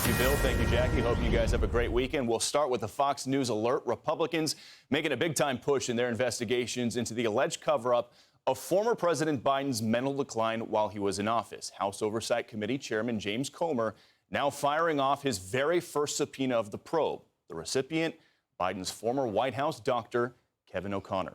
Thank you, Bill. Thank you, Jackie. Hope you guys have a great weekend. We'll start with the Fox News alert. Republicans making a big-time push in their investigations into the alleged cover-up of former President Biden's mental decline while he was in office. House Oversight Committee Chairman James Comer now firing off his very first subpoena of the probe. The recipient, Biden's former White House doctor, Kevin O'Connor.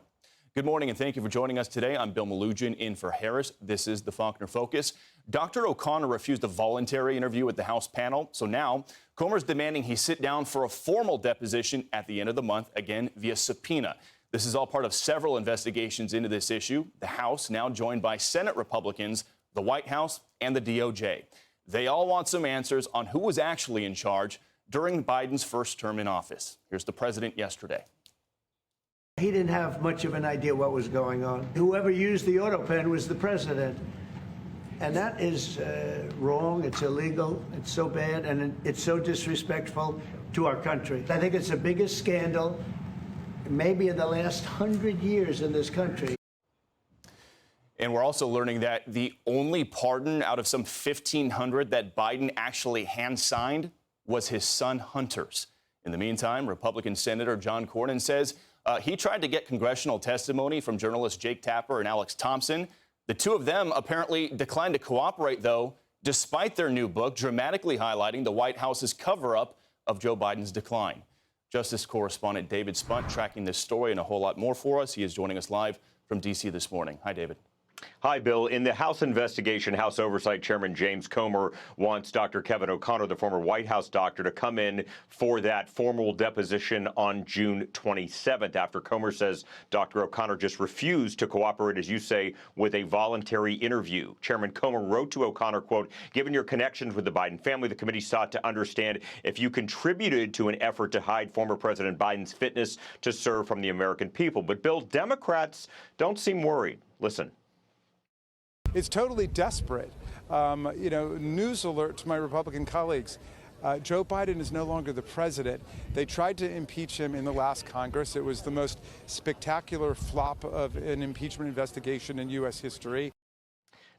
Good morning, and thank you for joining us today. I'm Bill Malugin in for Harris. This is the Faulkner Focus. Dr. O'Connor refused a voluntary interview with the House panel, so now Comer's demanding he sit down for a formal deposition at the end of the month, again via subpoena. This is all part of several investigations into this issue. The House now joined by Senate Republicans, the White House, and the DOJ. They all want some answers on who was actually in charge during Biden's first term in office. Here's the president yesterday. He didn't have much of an idea what was going on. Whoever used the auto pen was the president. And that is wrong, it's illegal, it's so bad, and it's so disrespectful to our country. I think it's the biggest scandal maybe in the last 100 years in this country. And we're also learning that the only pardon out of some 1,500 that Biden actually hand-signed was his son Hunter's. In the meantime, Republican Senator John Cornyn says he tried to get congressional testimony from journalists Jake Tapper and Alex Thompson. The two of them apparently declined to cooperate, though, despite their new book dramatically highlighting the White House's cover-up of Joe Biden's decline. Justice correspondent David Spunt tracking this story and a whole lot more for us. He is joining us live from D.C. this morning. Hi, David. Hi, Bill. In the House investigation, House Oversight Chairman James Comer wants Dr. Kevin O'Connor, the former White House doctor, to come in for that formal deposition on June 27th, after Comer says Dr. O'Connor just refused to cooperate, as you say, with a voluntary interview. Chairman Comer wrote to O'Connor, quote, "Given your connections with the Biden family, the committee sought to understand if you contributed to an effort to hide former President Biden's fitness to serve from the American people." But, Bill, Democrats don't seem worried. Listen. It's totally desperate. News alert to my Republican colleagues. Joe Biden is no longer the president. They tried to impeach him in the last Congress. It was the most spectacular flop of an impeachment investigation in U.S. history.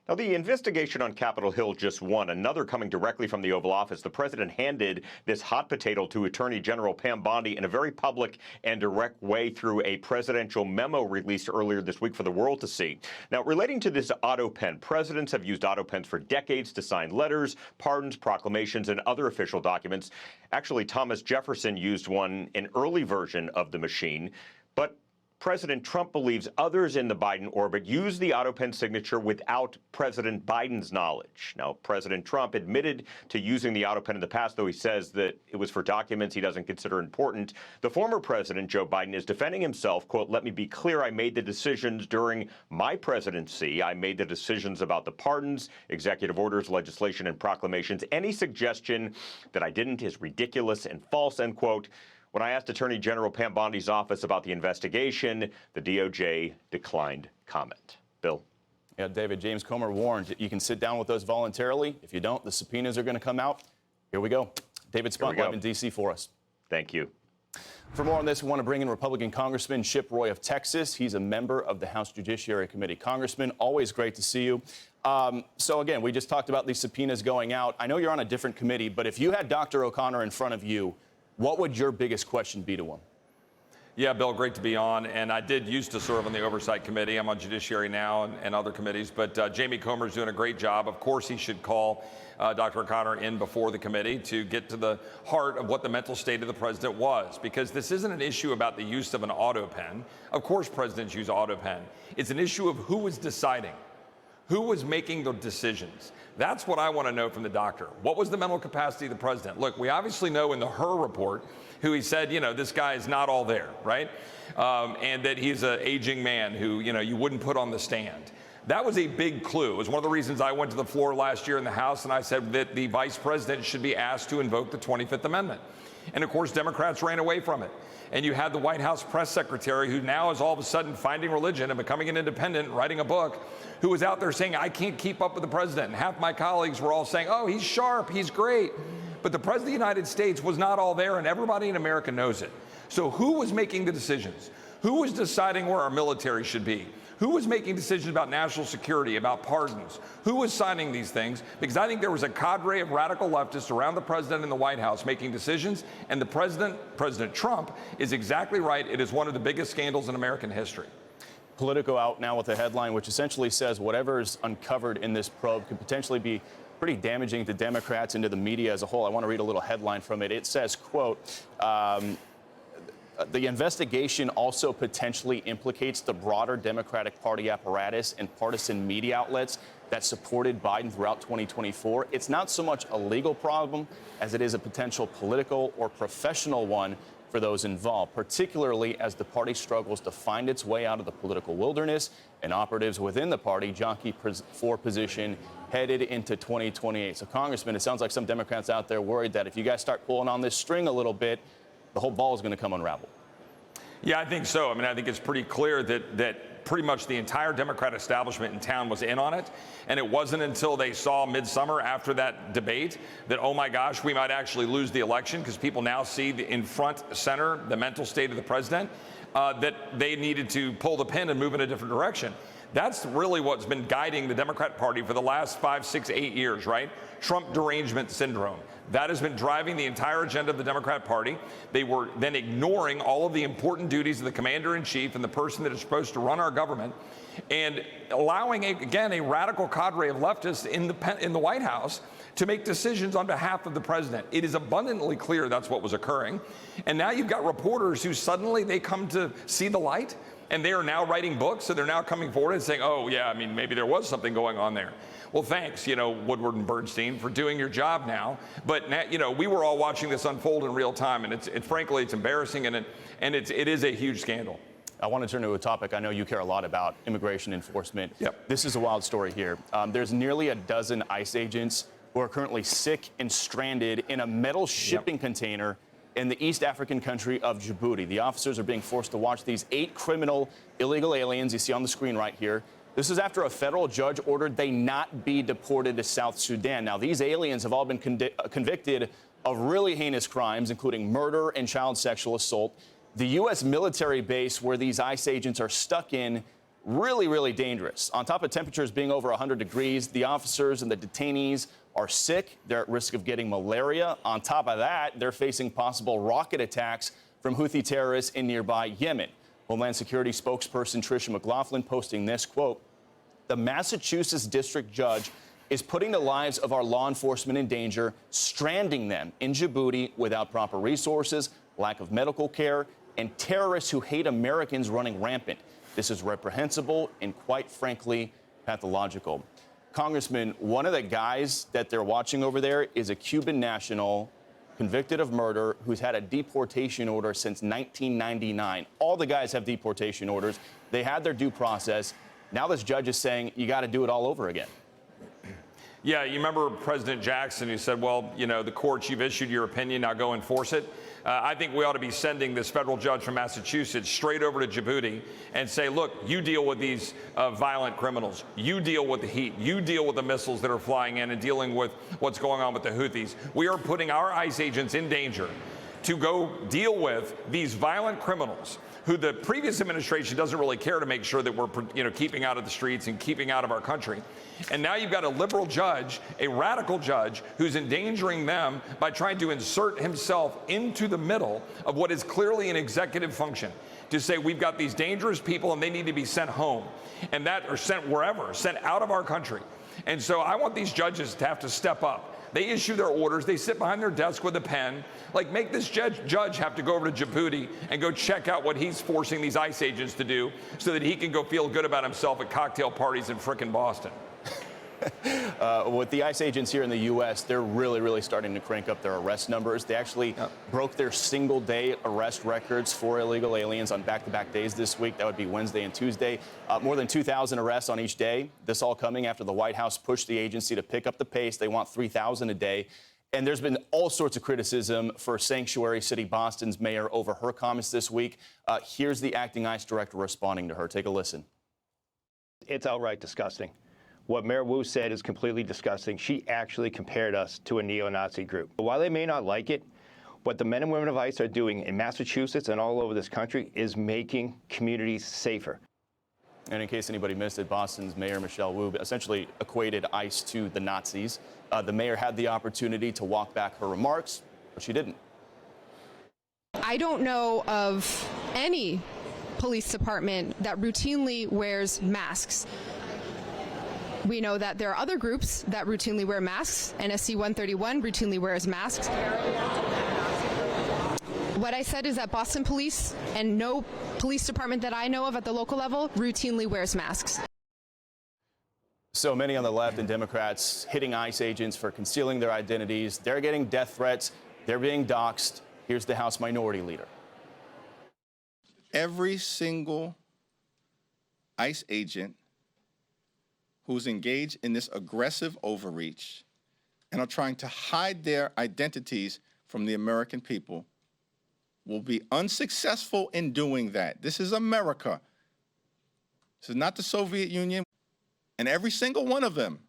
Now, the investigation on Capitol Hill just won, another coming directly from the Oval Office. The president handed this hot potato to Attorney General Pam Bondi in a very public and direct way through a presidential memo released earlier this week for the world to see. Now, relating to this auto pen, presidents have used auto pens for decades to sign letters, pardons, proclamations, and other official documents. Actually, Thomas Jefferson used one, an early version of the machine, but President Trump believes others in the Biden orbit used the auto pen signature without President Biden's knowledge. Now, President Trump admitted to using the auto pen in the past, though he says that it was for documents he doesn't consider important. The former president, Joe Biden, is defending himself, quote, "Let me be clear, I made the decisions during my presidency. I made the decisions about the pardons, executive orders, legislation, and proclamations. Any suggestion that I didn't is ridiculous and false," end quote. When I asked Attorney General Pam Bondi's office about the investigation, the DOJ declined comment. Bill? Yeah, David, James Comer warned that you can sit down with us voluntarily. If you don't, the subpoenas are going to come out. Here we go. David Spunt live in D.C. for us. Thank you. For more on this, we want to bring in Republican Congressman Chip Roy of Texas. He's a member of the House Judiciary Committee. Congressman, always great to see you. So, again, we just talked about these subpoenas going out. I know you're on a different committee, but if you had Dr. O'Connor in front of you, what would your biggest question be to him? Yeah, Bill, great to be on. And I did used to serve on the Oversight Committee. I'm on Judiciary now and other committees. But Jamie Comer's doing a great job. Of course, he should call Dr. O'Connor in before the committee to get to the heart of what the mental state of the president was. Because this isn't an issue about the use of an auto pen. Of course, presidents use auto pen. It's an issue of who was deciding. Who was making the decisions? That's what I want to know from the doctor. What was the mental capacity of the president? Look, we obviously know in the Her report who he said, this guy is not all there, right? And that he's an aging man who, you wouldn't put on the stand. That was a big clue. It was one of the reasons I went to the floor last year in the House and I said that the vice president should be asked to invoke the 25th Amendment. And of course, Democrats ran away from it. And you had the White House press secretary who now is all of a sudden finding religion and becoming an independent, writing a book, who was out there saying, I can't keep up with the president. And half my colleagues were all saying, oh, he's sharp, he's great. But the president of the United States was not all there, and everybody in America knows it. So who was making the decisions? Who was deciding where our military should be? Who was making decisions about national security, about pardons? Who was signing these things? Because I think there was a cadre of radical leftists around the president in the White House making decisions, and the President Trump, is exactly right. It is one of the biggest scandals in American history. Politico out now with a headline which essentially says whatever is uncovered in this probe could potentially be pretty damaging to Democrats and to the media as a whole. I want to read a little headline from it. It says, quote, the investigation also potentially implicates the broader Democratic Party apparatus and partisan media outlets that supported Biden throughout 2024. It's not so much a legal problem as it is a potential political or professional one for those involved, particularly as the party struggles to find its way out of the political wilderness and operatives within the party jockey for position headed into 2028. So, Congressman, it sounds like some Democrats out there worried that if you guys start pulling on this string a little bit, the whole ball is going to come unraveled. Yeah, I think so. I mean, I think it's pretty clear that pretty much the entire Democrat establishment in town was in on it. And it wasn't until they saw midsummer after that debate that, oh my gosh, we might actually lose the election, because people now see in front center the mental state of the president, that they needed to pull the pin and move in a different direction. That's really what's been guiding the Democrat Party for the last 5, 6, 8 years, right? Trump derangement syndrome. That has been driving the entire agenda of the Democrat Party. They were then ignoring all of the important duties of the commander-in-chief and the person that is supposed to run our government, and allowing, again, a radical cadre of leftists in the White House to make decisions on behalf of the president. It is abundantly clear that's what was occurring. And now you've got reporters who suddenly they come to see the light, and they are now writing books, so they're now coming forward and saying, oh, yeah, I mean, maybe there was something going on there. Well, thanks, Woodward and Bernstein, for doing your job now. But, now, we were all watching this unfold in real time, and frankly, it's embarrassing, and it is a huge scandal. I want to turn to a topic I know you care a lot about, immigration enforcement. Yep. This is a wild story here. There's nearly a dozen ICE agents who are currently sick and stranded in a metal shipping container in the East African country of Djibouti. The officers are being forced to watch these 8 criminal illegal aliens you see on the screen right here. This is after a federal judge ordered they not be deported to South Sudan. Now, these aliens have all been convicted of really heinous crimes, including murder and child sexual assault. The U.S. military base where these ICE agents are stuck in, really, really dangerous. On top of temperatures being over 100 degrees, the officers and the detainees are sick. They're at risk of getting malaria. On top of that, they're facing possible rocket attacks from Houthi terrorists in nearby Yemen. Homeland Security spokesperson Tricia McLaughlin posting this, quote, the Massachusetts district judge is putting the lives of our law enforcement in danger, stranding them in Djibouti without proper resources, lack of medical care, and terrorists who hate Americans running rampant. This is reprehensible and, quite frankly, pathological. Congressman, one of the guys that they're watching over there is a Cuban national convicted of murder who's had a deportation order since 1999. All the guys have deportation orders. They had their due process. Now this judge is saying you got to do it all over again. Yeah, you remember President Jackson who said, well, the courts, you've issued your opinion, now go enforce it. I think we ought to be sending this federal judge from Massachusetts straight over to Djibouti and say, look, you deal with these violent criminals. You deal with the heat. You deal with the missiles that are flying in and dealing with what's going on with the Houthis. We are putting our ICE agents in danger to go deal with these violent criminals who the previous administration doesn't really care to make sure that we're keeping out of the streets and keeping out of our country. And now you've got a liberal judge, a radical judge, who's endangering them by trying to insert himself into the middle of what is clearly an executive function, to say we've got these dangerous people and they need to be sent home, and that or sent wherever, sent out of our country. And so I want these judges to have to step up. They issue their orders. They sit behind their desk with a pen. Like, make this judge have to go over to Djibouti and go check out what he's forcing these ICE agents to do so that he can go feel good about himself at cocktail parties in frickin' Boston. With the ICE agents here in the U.S., they're really, really starting to crank up their arrest numbers. They actually broke their single-day arrest records for illegal aliens on back-to-back days this week. That would be Wednesday and Tuesday. More than 2,000 arrests on each day. This all coming after the White House pushed the agency to pick up the pace. They want 3,000 a day. And there's been all sorts of criticism for Sanctuary City, Boston's mayor, over her comments this week. Here's the acting ICE director responding to her. Take a listen. It's outright disgusting. What Mayor Wu said is completely disgusting. She actually compared us to a neo-Nazi group. While they may not like it, what the men and women of ICE are doing in Massachusetts and all over this country is making communities safer. And in case anybody missed it, Boston's Mayor Michelle Wu essentially equated ICE to the Nazis. The mayor had the opportunity to walk back her remarks, but she didn't. I don't know of any police department that routinely wears masks. We know that there are other groups that routinely wear masks. NSC 131 routinely wears masks. What I said is that Boston Police and no police department that I know of at the local level routinely wears masks. So many on the left and Democrats hitting ICE agents for concealing their identities. They're getting death threats. They're being doxxed. Here's the House Minority Leader. Every single ICE agent who's engaged in this aggressive overreach and are trying to hide their identities from the American people will be unsuccessful in doing that. This is America. This is not the Soviet Union. And every single one of them,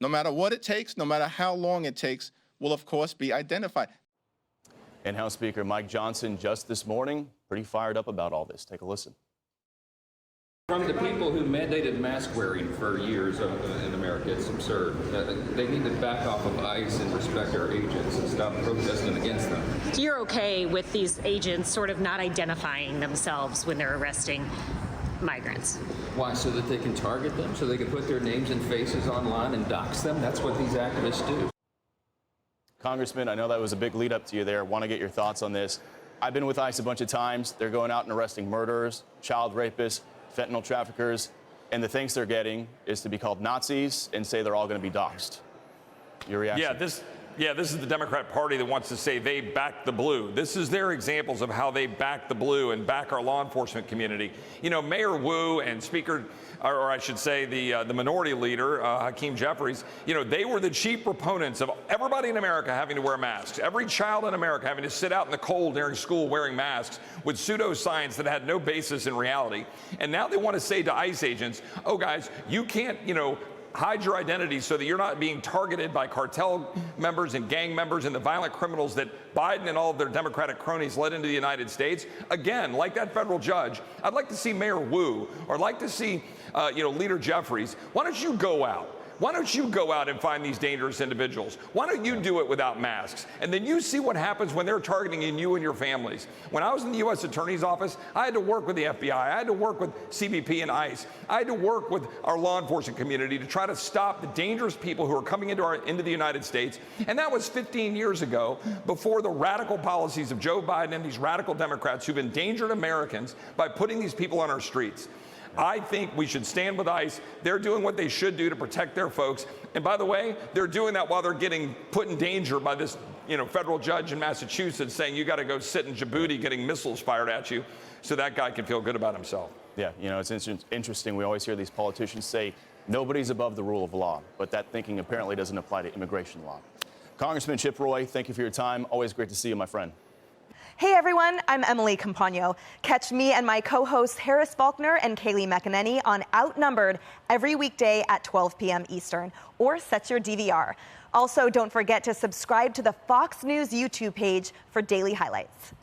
no matter what it takes, no matter how long it takes, will of course be identified. And House Speaker Mike Johnson just this morning, pretty fired up about all this. Take a listen. From the people who mandated mask wearing for years in America, it's absurd. They need to back off of ICE and respect our agents and stop protesting against them. You're okay with these agents sort of not identifying themselves when they're arresting migrants? Why? So that they can target them? So they can put their names and faces online and dox them? That's what these activists do. Congressman, I know that was a big lead up to you there. Want to get your thoughts on this. I've been with ICE a bunch of times. They're going out and arresting murderers, child rapists, fentanyl traffickers, and the thanks they're getting is to be called Nazis and say they're all going to be doxxed. Your reaction? This is the Democrat Party that wants to say they back the blue. This is their examples of how they back the blue and back our law enforcement community. You know, Mayor Wu and Speaker, or I should say the Minority Leader, Hakeem Jeffries, you know, they were the chief proponents of everybody in America having to wear masks. Every child in America having to sit out in the cold during school wearing masks with pseudoscience that had no basis in reality. And now they want to say to ICE agents, oh, guys, you can't, you know, hide your identity so that you're not being targeted by cartel members and gang members and the violent criminals that Biden and all of their Democratic cronies led into the United States. Again, like that federal judge, I'd like to see Mayor Wu or I'd like to see, Leader Jeffries. Why don't you go out? Why don't you go out and find these dangerous individuals? Why don't you do it without masks? And then you see what happens when they're targeting you and your families. When I was in the U.S. Attorney's Office, I had to work with the FBI. I had to work with CBP and ICE. I had to work with our law enforcement community to try to stop the dangerous people who are coming into the United States. And that was 15 years ago, before the radical policies of Joe Biden and these radical Democrats who've endangered Americans by putting these people on our streets. I think we should stand with ICE. They're doing what they should do to protect their folks. And by the way, they're doing that while they're getting put in danger by this, federal judge in Massachusetts saying you got to go sit in Djibouti getting missiles fired at you so that guy can feel good about himself. Yeah, it's interesting. We always hear these politicians say nobody's above the rule of law, but that thinking apparently doesn't apply to immigration law. Congressman Chip Roy, thank you for your time. Always great to see you, my friend. Hey everyone, I'm Emily Campagno. Catch me and my co-hosts Harris Faulkner and Kaylee McEnany on Outnumbered every weekday at 12 p.m. Eastern, or set your DVR. Also, don't forget to subscribe to the Fox News YouTube page for daily highlights.